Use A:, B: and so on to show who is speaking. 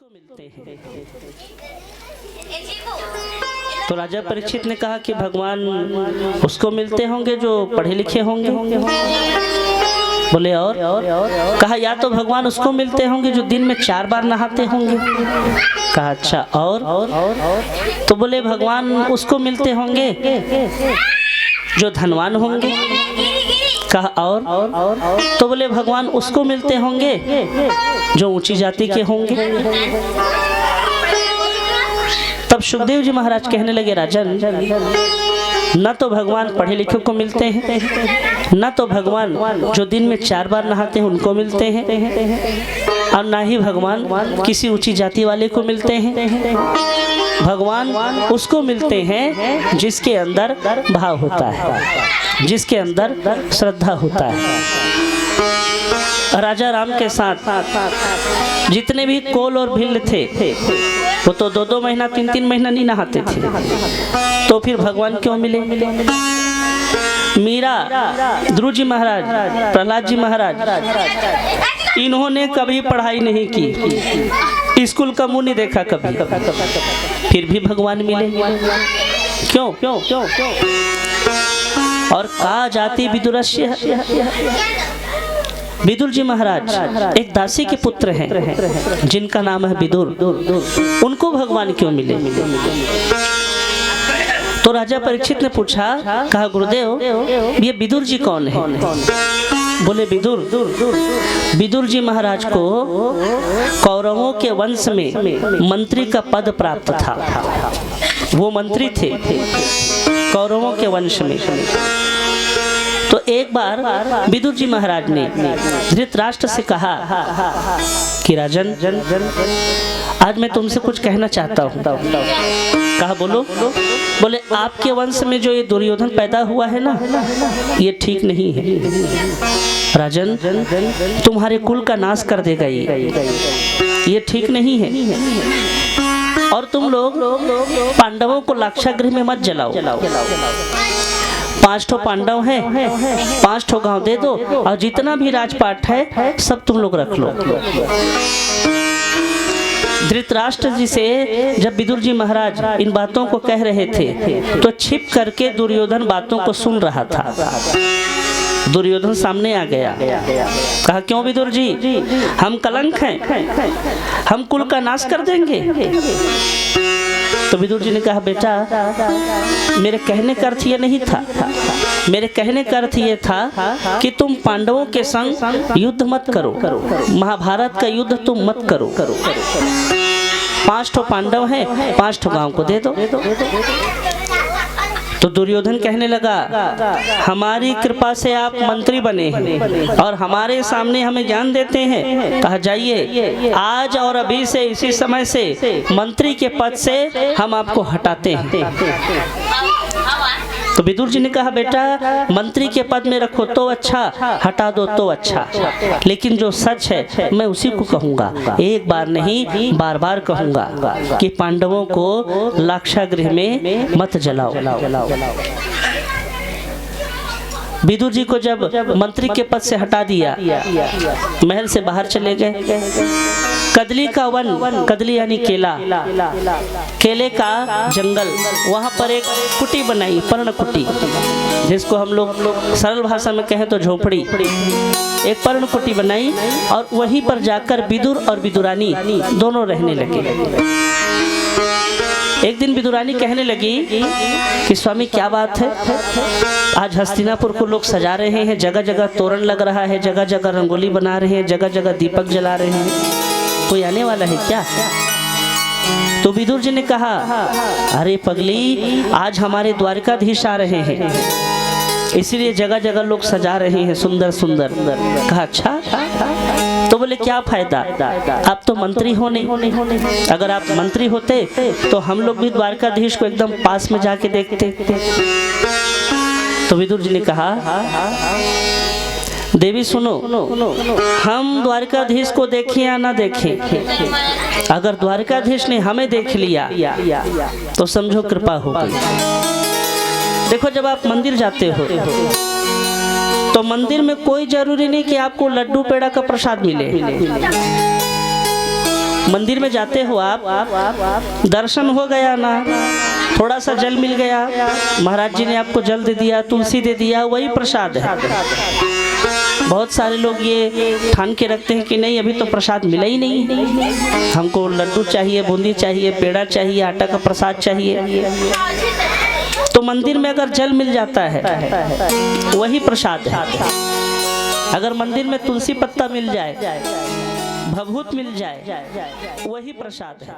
A: उसको मिलते हैं। तो राजा परीक्षित ने कहा कि भगवान उसको मिलते होंगे जो पढ़े लिखे होंगे। बोले और? कहा या तो भगवान उसको मिलते होंगे जो दिन में 4 बार नहाते होंगे। कहा अच्छा और? तो बोले भगवान उसको मिलते होंगे जो धनवान होंगे। कहा और? तो बोले भगवान उसको मिलते होंगे जो ऊंची जाति के होंगे। तब सुखदेव जी महाराज कहने लगे राजन, न तो भगवान पढ़े लिखे को मिलते हैं, न तो भगवान जो दिन में 4 बार नहाते हैं उनको मिलते हैं, और ना ही भगवान किसी ऊंची जाति वाले को मिलते हैं। भगवान उसको मिलते हैं जिसके अंदर भाव होता है, जिसके अंदर श्रद्धा होता है। राजा राम के साथ जितने भी कोल और भिल्ल थे वो तो 2-2 महीना 3-3 महीना नहीं नहाते थे, तो फिर भगवान क्यों मिले? मीरा, ध्रुव जी महाराज, प्रहलाद जी महाराज, इन्होंने कभी पढ़ाई नहीं की, स्कूल का मुंह नहीं देखा कभी, फिर भी भगवान मिले। क्यों? और का जाति विदुरस्य, विदुर जी महाराज एक दासी के पुत्र हैं जिनका नाम है विदुर, उनको भगवान क्यों मिले? तो राजा परीक्षित ने पूछा, कहा गुरुदेव ये विदुर जी कौन है? बोले विदुर जी महाराज को कौरवों के वंश में मंत्री का पद प्राप्त था। वो मंत्री थे कौरवों के वंश में। तो एक बार विदुर जी महाराज ने धृतराष्ट्र से कहा कि राजन आज मैं तुमसे कुछ कहना चाहता हूँ। कहा बोलो? बोले आपके वंश में जो ये दुर्योधन पैदा हुआ है ना, ये ठीक नहीं है। राजन तुम्हारे कुल का नाश कर देगा ये ठीक नहीं है। और तुम लोग पांडवों को लाक्षागृह में मत जलाओ। 5 ठो पांडव हैं, 5 ठो गांव दे दो, और जितना भी राजपाट है सब तुम लोग रख लो। धृतराष्ट्र जी से जब विदुर जी महाराज इन बातों को कह रहे थे तो छिप करके दुर्योधन बातों को सुन रहा था। दुर्योधन सामने आ गया, कहा क्यों विदुर जी, हम कलंक हैं, हम कुल का नाश कर देंगे। तो विदुर जी ने कहा बेटा मेरे कहने का अर्थ ये नहीं था, मेरे कहने का अर्थ ये था कि तुम पांडवों के संग युद्ध मत करो, महाभारत का युद्ध तुम मत करो। 5 ठो पांडव हैं, 5 ठो गांव को दे दो। तो दुर्योधन कहने लगा हमारी कृपा से आप मंत्री बने हैं और हमारे सामने हमें ज्ञान देते हैं। कहा जाइए आज और अभी से इसी समय से मंत्री के पद से हम आपको हटाते हैं। तो विदुर जी ने कहा बेटा मंत्री के पद में रखो तो अच्छा, हटा दो तो अच्छा, लेकिन जो सच है मैं उसी को कहूँगा, एक बार नहीं बार बार कहूँगा कि पांडवों को लाक्षागृह में मत जलाओ। विदुर जी को जब मंत्री के पद से हटा दिया, महल से बाहर चले गए। कदली का वन, कदली यानी केला, केले का जंगल, वहाँ पर एक कुटी बनाई, पर्ण कुटी, जिसको हम लोग सरल भाषा में कहें तो झोपड़ी। एक पर्ण कुटी बनाई और वहीं पर जाकर विदुर और विदुरानी दोनों रहने लगे। एक दिन विदुरानी कहने लगी कि स्वामी क्या बात है, आज हस्तिनापुर को लोग सजा रहे हैं, जगह जगह तोरण लग रहा है, जगह जगह रंगोली बना रहे हैं, जगह जगह दीपक जला रहे हैं, कोई आने वाला है क्या? तो विदुर जी ने कहा अरे पगली आज हमारे द्वारकाधीश आ रहे हैं, इसीलिए जगह जगह लोग सजा रहे हैं सुंदर सुंदर। कहा अच्छा, तो बोले क्या फायदा, आप तो मंत्री हो नहीं, अगर आप मंत्री होते तो हम लोग भी द्वारकाधीश को एकदम पास में जाके देखते। तो विदुर जी ने कहा देवी सुनो, हम द्वारकाधीश को देखें या ना देखें, अगर द्वारकाधीश ने हमें देख लिया तो समझो कृपा हो गई। देखो जब आप मंदिर जाते हो तो मंदिर में कोई जरूरी नहीं कि आपको लड्डू पेड़ा का प्रसाद मिले, मंदिर में जाते हो आप, दर्शन हो गया ना, थोड़ा सा जल मिल गया, महाराज जी ने आपको जल दे दिया, तुलसी दे दिया, वही प्रसाद है। बहुत सारे लोग ये ठान के रखते हैं कि नहीं अभी तो प्रसाद मिला ही नहीं, हमको लड्डू चाहिए, बूंदी चाहिए, पेड़ा चाहिए, आटा का प्रसाद चाहिए। तो मंदिर में अगर जल मिल जाता है वही प्रसाद है। अगर मंदिर में तुलसी पत्ता मिल जाए, भभूत मिल जाए, वही प्रसाद है।